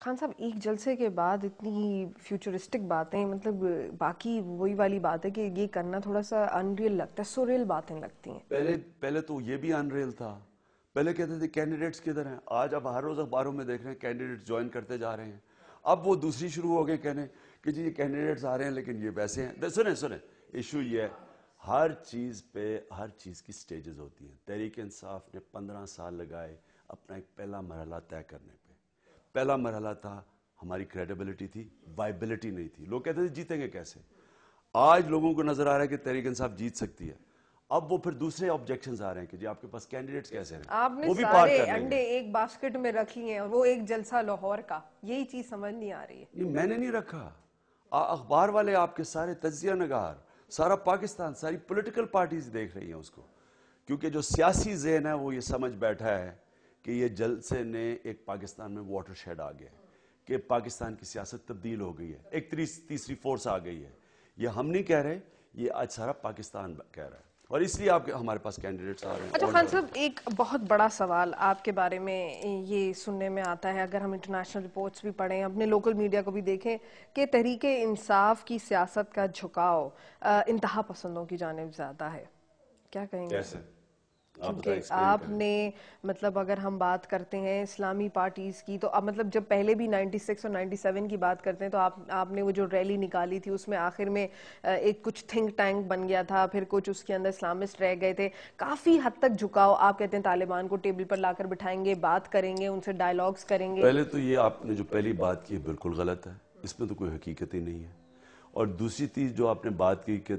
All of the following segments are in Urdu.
خان صاحب ایک جلسے کے بعد اتنی فیوچرسٹک باتیں، مطلب باقی وہی والی بات ہے کہ یہ کرنا تھوڑا سا انریل لگتا ہے، سوریل باتیں لگتی ہیں. پہلے تو یہ بھی انریل تھا. پہلے کہتے تھے کینڈیڈیٹس کدھر ہیں. آج اب ہر روز اخباروں میں دیکھ رہے ہیں کینڈیڈیٹس جوائن کرتے جا رہے ہیں. اب وہ دوسری شروع ہو گئے کہنے کہ جی یہ کینڈیڈیٹس آ رہے ہیں لیکن یہ ویسے ہیں. سنیں ایشو یہ ہے ہر چیز پہ ہر چیز کی سٹیجز ہوتی ہیں. تحریک انصاف نے 15 سال لگائے اپنا ایک پہلا مرحلہ طے کرنے پہ. پہلا مرحلہ تھا ہماری کریڈیبلٹی تھی، وائبلٹی نہیں تھی. لوگ کہتے تھے جیتیں گے کیسے. آج لوگوں کو نظر آ رہا ہے کہ تحریک انصاف جیت سکتی ہے. اب وہ پھر دوسرے آبجیکشنز آ رہے ہیں کہ جی آپ کے پاس کینڈیڈیٹس کیسے ہیں. آپ نے وہ بھی پار سارے کر لیں انڈے گے. ایک باسکٹ میں رکھ لیے ہیں اور وہ ایک جلسہ لاہور کا، یہی چیز سمجھ نہیں آ رہی ہے. نہیں میں نے نہیں رکھا. اخبار والے آپ کے سارے تجزیہ نگار سارا پاکستان ساری پولیٹیکل پارٹیز دیکھ رہی ہیں اس کو. کیونکہ جو سیاسی ذہن ہے وہ یہ سمجھ بیٹھا ہے کہ یہ جلسے نے ایک پاکستان میں واٹر شیڈ آ گیا ہے کہ پاکستان کی سیاست تبدیل ہو گئی ہے. ایک تیسری فورس آ گئی ہے. یہ ہم نہیں کہہ رہے، یہ آج سارا پاکستان کہہ رہا ہے. اور اس لیے آپ ہمارے پاس کینڈیڈیٹس آ رہے ہیں. اچھا خان صاحب، ایک بہت بڑا سوال آپ کے بارے میں یہ سننے میں آتا ہے، اگر ہم انٹرنیشنل رپورٹس بھی پڑھیں، اپنے لوکل میڈیا کو بھی دیکھیں، کہ تحریک انصاف کی سیاست کا جھکاؤ انتہا پسندوں کی جانب زیادہ ہے. کیا کہیں گے؟ کیسے آپ بتائیں، کیونکہ ایکسپلین آپ کریں. نے مطلب اگر ہم بات کرتے ہیں اسلامی پارٹیز کی تو اب مطلب جب پہلے بھی 96 اور 97 کی بات کرتے ہیں تو آپ نے وہ جو ریلی نکالی تھی اس میں آخر میں ایک کچھ تھنک ٹینک بن گیا تھا، پھر کچھ اس کے اندر اسلامسٹ رہ گئے تھے. کافی حد تک جھکاؤ. آپ کہتے ہیں طالبان کو ٹیبل پر لا کر بٹھائیں گے، بات کریں گے، ان سے ڈائیلاگز کریں گے. پہلے تو یہ آپ نے جو پہلی بات کی بالکل غلط ہے. اس میں تو کوئی حقیقت ہی نہیں ہے. اور دوسری چیز جو آپ نے بات کی کہ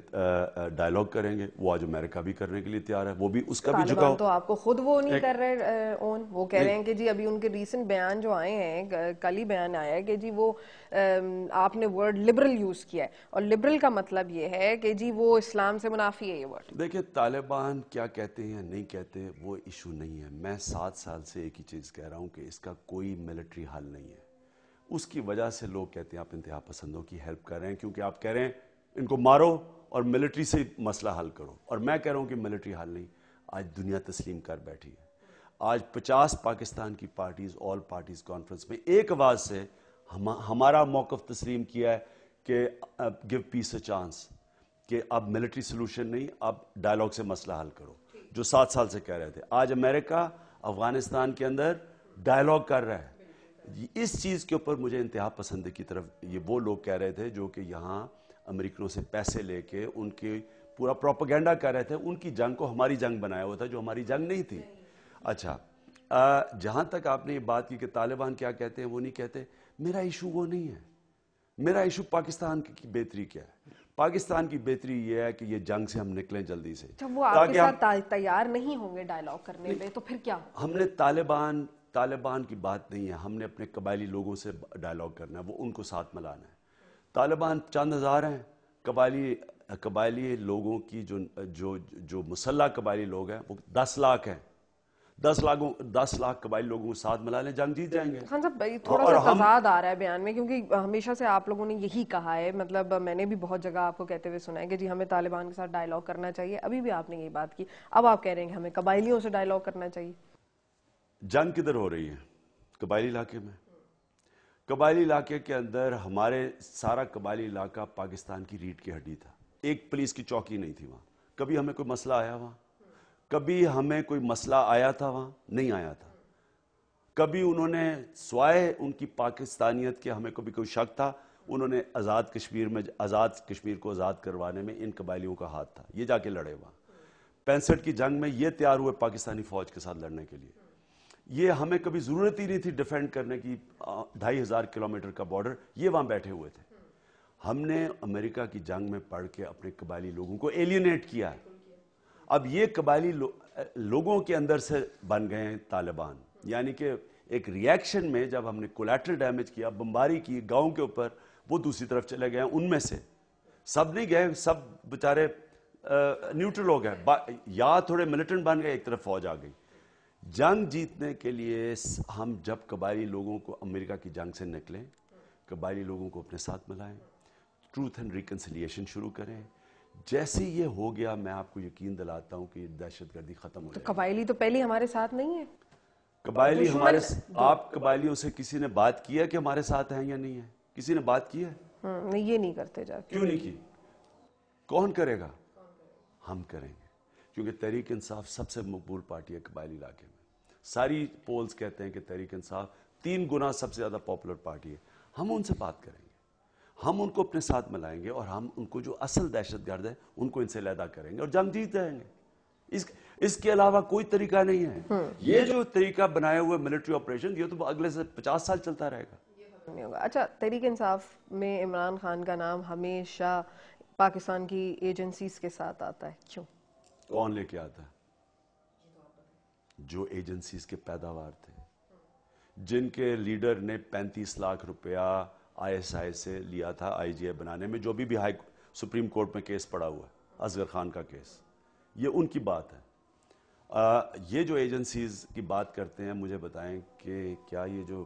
ڈائیلاگ کریں گے، وہ آج امریکہ بھی کرنے کے لیے تیار ہے. وہ بھی اس کا بھی جھکاؤ. طالبان تو آپ کو خود وہ نہیں کر رہے وہ کہہ رہے نہیں ہیں کہ جی ابھی ان کے ریسنٹ بیان جو آئے ہیں، کل ہی بیان آیا ہے کہ جی وہ آپ نے ورڈ لبرل یوز کیا ہے، اور لبرل کا مطلب یہ ہے کہ جی وہ اسلام سے منافی ہے. یہ ورڈ دیکھیں طالبان کیا کہتے ہیں نہیں کہتے وہ ایشو نہیں ہے. میں 7 سال سے ایک ہی چیز کہہ رہا ہوں کہ اس کا کوئی ملٹری حل نہیں ہے. اس کی وجہ سے لوگ کہتے ہیں آپ انتہا پسندوں کی ہیلپ کر رہے ہیں کیونکہ آپ کہہ رہے ہیں ان کو مارو اور ملٹری سے مسئلہ حل کرو. اور میں کہہ رہا ہوں کہ ملٹری حل نہیں. آج دنیا تسلیم کر بیٹھی ہے. آج 50 پاکستان کی پارٹیز آل پارٹیز کانفرنس میں ایک آواز سے ہمارا موقف تسلیم کیا ہے کہ گیو پیس اے چانس، کہ اب ملٹری سلوشن نہیں، اب ڈائیلاگ سے مسئلہ حل کرو، جو 7 سال سے کہہ رہے تھے. آج امریکہ افغانستان کے اندر ڈائیلاگ کر رہا ہے. اس چیز کے اوپر مجھے انتہا پسندی کی طرف یہ وہ لوگ کہہ رہے تھے جو کہ یہاں امریکنوں سے پیسے لے کے ان کے پورا پروپیگنڈا کر رہے تھے. ان کی جنگ کو ہماری جنگ بنایا ہوا تھا جو ہماری جنگ نہیں تھی. اچھا جہاں تک آپ نے یہ بات کی کہ طالبان کیا کہتے ہیں وہ نہیں کہتے، میرا ایشو وہ نہیں ہے. میرا ایشو پاکستان کی بہتری کیا ہے. پاکستان کی بہتری یہ ہے کہ یہ جنگ سے ہم نکلیں جلدی سے. جب وہ آپ کے ساتھ تیار نہیں ہوں گے ڈائیلاگ کرنے پہ تو پھر کیا؟ ہم نے طالبان کی بات نہیں ہے. ہم نے اپنے قبائلی لوگوں سے ڈائیلاگ کرنا ہے، وہ ان کو ساتھ ملانا ہے. طالبان چند ہزار ہیں. قبائلی لوگوں کی جو مسلح قبائلی لوگ ہیں وہ 10 لاکھ ہیں. 10 لاکھ قبائلی لوگوں کو ساتھ ملا لیں، جنگ جیت جائیں گے. خان صاحب تھوڑا سا تضاد آ رہا ہے بیان میں، کیونکہ ہمیشہ سے آپ لوگوں نے یہی کہا ہے، مطلب میں نے بھی بہت جگہ آپ کو کہتے ہوئے سنا ہے کہ جی ہمیں طالبان کے ساتھ ڈائیلاگ کرنا چاہیے. ابھی بھی آپ نے یہی بات کی، اب آپ کہہ رہے ہیں کہ ہمیں قبائلیوں سے ڈائیلاگ کرنا چاہیے. جنگ کدھر ہو رہی ہے؟ قبائلی علاقے میں. قبائلی علاقے کے اندر ہمارے سارا قبائلی علاقہ پاکستان کی ریڑھ کی ہڈی تھا. ایک پولیس کی چوکی نہیں تھی وہاں. کبھی ہمیں کوئی مسئلہ آیا وہاں؟ کبھی ہمیں کوئی مسئلہ آیا تھا وہاں؟ نہیں آیا تھا. کبھی انہوں نے سوائے ان کی پاکستانیت کے ہمیں کبھی کوئی شک تھا؟ انہوں نے آزاد کشمیر کو آزاد کروانے میں ان قبائلیوں کا ہاتھ تھا. یہ جا کے لڑے وہاں 65 کی جنگ میں. یہ تیار ہوئے پاکستانی فوج کے ساتھ لڑنے کے لیے. یہ ہمیں کبھی ضرورت ہی نہیں تھی ڈیفینڈ کرنے کی. 2500 کلومیٹر کا بارڈر، یہ وہاں بیٹھے ہوئے تھے. ہم نے امریکہ کی جنگ میں پڑھ کے اپنے قبائلی لوگوں کو ایلینیٹ کیا ہے. اب یہ قبائلی لوگوں کے اندر سے بن گئے ہیں طالبان. یعنی کہ ایک ری ایکشن میں جب ہم نے کولیٹرل ڈیمیج کیا، بمباری کی گاؤں کے اوپر، وہ دوسری طرف چلے گئے. ان میں سے سب نہیں گئے، سب بیچارے نیوٹرل ہو گئے، یا تھوڑے ملیٹنٹ بن گئے، ایک طرف فوج آ گئی. جنگ جیتنے کے لیے ہم جب قبائلی لوگوں کو امریکہ کی جنگ سے نکلیں، قبائلی لوگوں کو اپنے ساتھ ملائیں، ٹروتھ اینڈ ریکنسیلیشن شروع کریں. جیسے یہ ہو گیا میں آپ کو یقین دلاتا ہوں کہ دہشت گردی ختم ہو تو جائے گی. قبائلی تو پہلے ہمارے ساتھ نہیں ہے. قبائلی ہمارے آپ قبائلیوں سے کسی نے بات کی ہے کہ ہمارے ساتھ ہیں یا نہیں ہے؟ کسی نے بات کی ہے؟ نہیں، یہ نہیں کرتے جا کے. کیوں نہیں کی؟ کون کرے گا؟ ہم کریں گے، کیونکہ تحریک انصاف سب سے مقبول پارٹی ہے قبائلی علاقے میں. ساری پولز کہتے ہیں کہ تحریک انصاف 3 گنا سب سے زیادہ پاپولر پارٹی ہے. ہم ان سے بات کریں گے، ہم ان کو اپنے ساتھ ملائیں گے، اور ہم ان کو جو اصل دہشت گرد ہے ان کو ان سے علیحدہ کریں گے اور جنگ جیت جائیں گے. اس کے علاوہ کوئی طریقہ نہیں ہے. یہ جو طریقہ بنائے ہوئے ملٹری آپریشن، یہ تو اگلے سے 50 سال چلتا رہے گا. نہیں ہوگا. اچھا، تحریک انصاف میں عمران خان کا نام ہمیشہ پاکستان کی ایجنسیز کے ساتھ آتا ہے، کیوں؟ کون لے کے آتا ہے؟ جو ایجنسیز کے پیداوار تھے، جن کے لیڈر نے 35 لاکھ روپیہ ISI سے لیا تھا IGI بنانے میں، جو بھی ہائی سپریم کورٹ میں کیس پڑا ہوا ہے، اصغر خان کا کیس، یہ ان کی بات ہے. یہ جو ایجنسیز کی بات کرتے ہیں، مجھے بتائیں کہ کیا یہ جو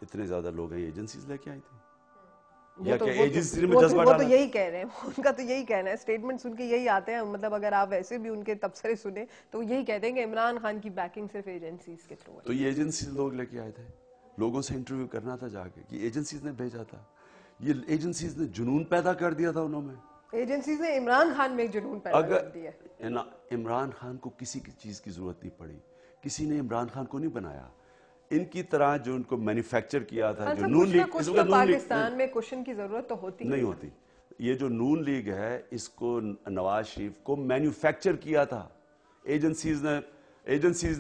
اتنے زیادہ لوگ ہیں، یہ ایجنسیز لے کے آئی تھی یا کہ ایجنسیز میں جذبہ وہ تو ڈالا؟ یہی کہہ رہے ہیں، ان کا تو یہی کہنا ہے، اسٹیٹمنٹ سن کے یہی آتے ہیں. مطلب اگر آپ ایسے بھی ان کے تبصرے سنیں تو وہ یہی کہتے ہیں کہ عمران خان کی بیکنگ صرف ایجنسیز کے تھرو ہے. تو یہ ایجنسیز لوگ لے کے آئے تھے، لوگوں سے انٹرویو کرنا تھا جا کے، یہ ایجنسیز نے بھیجا تھا. یہ ایجنسیز نے جنون پیدا کر دیا تھا انہوں میں. ایجنسیز نے عمران خان میں ایک جنون پیدا کر دیا ہے. عمران خان کو کسی چیز کی ضرورت نہیں پڑی، کسی نے عمران خان کو نہیں بنایا. ان کی طرح جو ان کو مینوفیکچر کیا تھا، جو نون لیگ، اس وقت نون لیگ پاکستان میں کوشن کی ضرورت تو ہوتی نہیں ہوتی. یہ جو نون لیگ ہے، اس کو نواز شریف کو مینوفیکچر کیا تھا ایجنسیز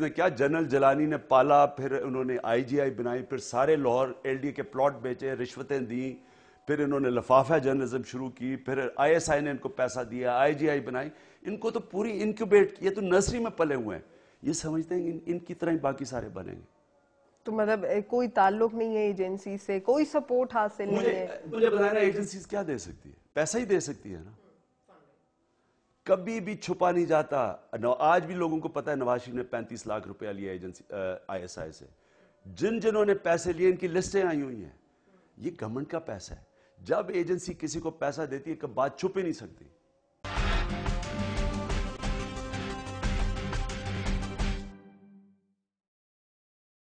نے. کیا جنرل جلانی نے پالا، پھر انہوں نے IGI بنائی، پھر سارے لاہور LD کے پلاٹ بیچے، رشوتیں دیں، پھر انہوں نے لفافہ جرنلزم شروع کی، پھر ISI نے ان کو پیسہ دیا، IGI بنائی. ان کو تو پوری انکیوبیٹ کی، یہ تو نرسری میں پلے ہوئے ہیں. یہ سمجھتے ہیں کہ ان کی طرح ہی باقی سارے بنیں گے. تو مطلب کوئی تعلق نہیں ہے ایجنسی سے، کوئی سپورٹ حاصل نہیں ہے. مجھے بتایا ایجنسیز کیا دے سکتی ہے؟ پیسہ ہی دے سکتی ہے نا. کبھی بھی چھپا نہیں جاتا. آج بھی لوگوں کو پتا ہے نواز شریف نے 35 لاکھ روپیہ لیا ایجنسی ISI سے. جنہوں نے پیسے لیے ان کی لسٹیں آئی ہوئی ہیں. یہ گورنمنٹ کا پیسہ ہے. جب ایجنسی کسی کو پیسہ دیتی ہے کہ بات چھپ ہی نہیں سکتی.